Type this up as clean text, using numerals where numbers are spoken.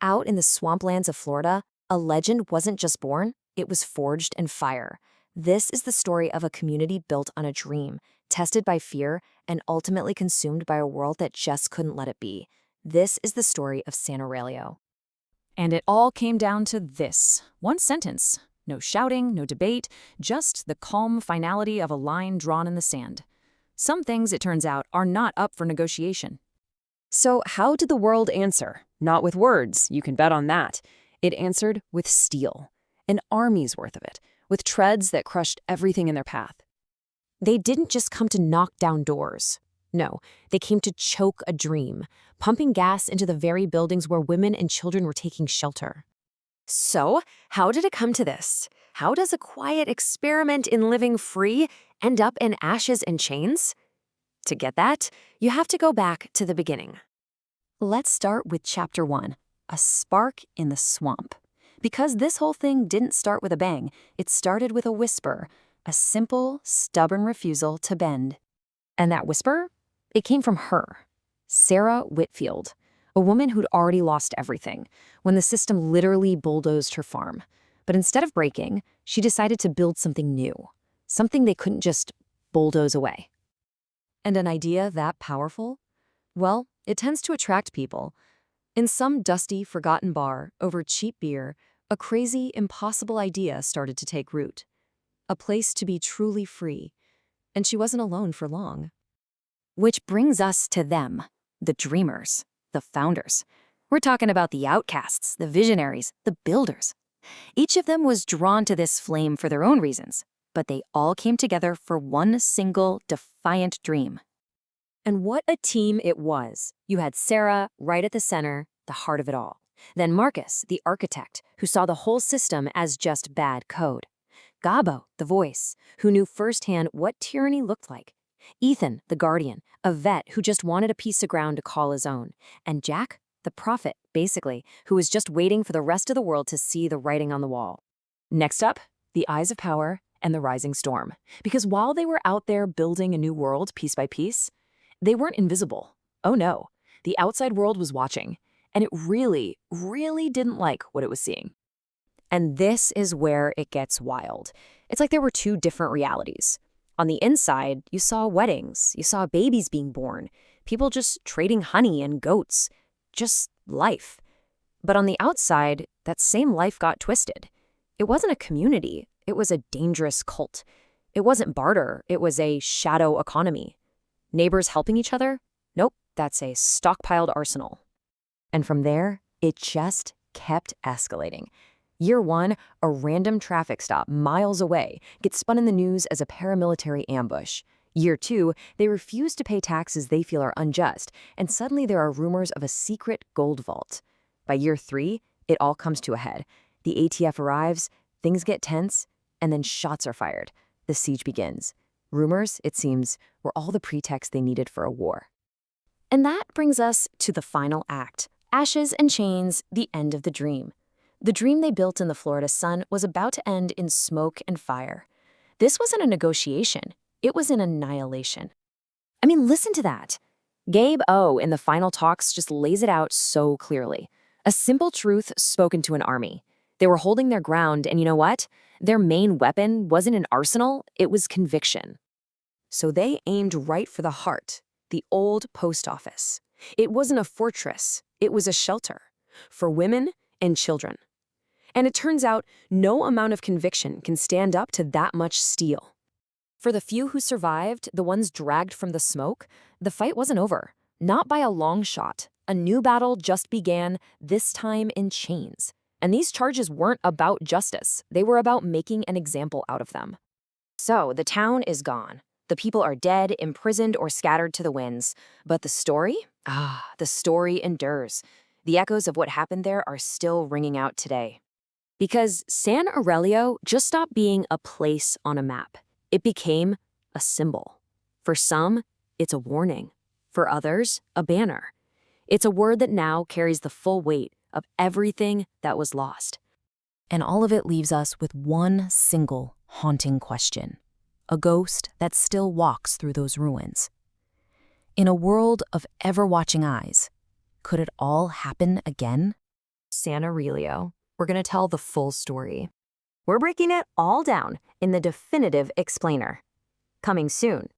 Out in the swamplands of Florida, a legend wasn't just born, it was forged in fire. This is the story of a community built on a dream, tested by fear, and ultimately consumed by a world that just couldn't let it be. This is the story of San Aurelio. And it all came down to this one sentence. No shouting, no debate, just the calm finality of a line drawn in the sand. Some things, it turns out, are not up for negotiation. So how did the world answer? Not with words, you can bet on that. It answered with steel, an army's worth of it, with treads that crushed everything in their path. They didn't just come to knock down doors. No, they came to choke a dream, pumping gas into the very buildings where women and children were taking shelter. So, how did it come to this? How does a quiet experiment in living free end up in ashes and chains? To get that, you have to go back to the beginning. Let's start with Chapter 1, A Spark in the Swamp. Because this whole thing didn't start with a bang, it started with a whisper, a simple, stubborn refusal to bend. And that whisper? It came from her, Sarah Whitfield, a woman who'd already lost everything when the system literally bulldozed her farm. But instead of breaking, she decided to build something new, something they couldn't just bulldoze away. And an idea that powerful? Well, it tends to attract people. In some dusty, forgotten bar, over cheap beer, a crazy, impossible idea started to take root. A place to be truly free. And she wasn't alone for long. Which brings us to them, the dreamers, the founders. We're talking about the outcasts, the visionaries, the builders. Each of them was drawn to this flame for their own reasons, but they all came together for one single, defiant dream. And what a team it was. You had Sarah right at the center, the heart of it all. Then Marcus, the architect, who saw the whole system as just bad code. Gabo, the voice, who knew firsthand what tyranny looked like. Ethan, the guardian, a vet who just wanted a piece of ground to call his own. And Jack, the prophet, basically, who was just waiting for the rest of the world to see the writing on the wall. Next up, the Eyes of Power and the Rising Storm. Because while they were out there building a new world piece by piece, they weren't invisible. Oh no, the outside world was watching, and it really, really didn't like what it was seeing. And this is where it gets wild. It's like there were two different realities. On the inside, you saw weddings, you saw babies being born, people just trading honey and goats, just life. But on the outside, that same life got twisted. It wasn't a community, it was a dangerous cult. It wasn't barter, it was a shadow economy. Neighbors helping each other? Nope, that's a stockpiled arsenal. And from there, it just kept escalating. Year 1, a random traffic stop miles away gets spun in the news as a paramilitary ambush. Year 2, they refuse to pay taxes they feel are unjust, and suddenly there are rumors of a secret gold vault. By year 3, it all comes to a head. The ATF arrives, things get tense, and then shots are fired. The siege begins. Rumors, it seems, were all the pretext they needed for a war. And that brings us to the final act. Ashes and chains, the end of the dream. The dream they built in the Florida sun was about to end in smoke and fire. This wasn't a negotiation. It was an annihilation. I mean, listen to that. Gabe O in the final talks just lays it out so clearly. A simple truth spoken to an army. They were holding their ground, and you know what? Their main weapon wasn't an arsenal, it was conviction. So they aimed right for the heart, the old post office. It wasn't a fortress, it was a shelter for women and children. And it turns out no amount of conviction can stand up to that much steel. For the few who survived, the ones dragged from the smoke, the fight wasn't over. Not by a long shot. A new battle just began, this time in chains. And these charges weren't about justice. They were about making an example out of them. So the town is gone. The people are dead, imprisoned, or scattered to the winds. But the story? The story endures. The echoes of what happened there are still ringing out today. Because San Aurelio just stopped being a place on a map. It became a symbol. For some, it's a warning. For others, a banner. It's a word that now carries the full weight of everything that was lost. And all of it leaves us with one single haunting question. A ghost that still walks through those ruins. In a world of ever-watching eyes, could it all happen again? San Aurelio. We're going to tell the full story. We're breaking it all down in the definitive explainer. Coming soon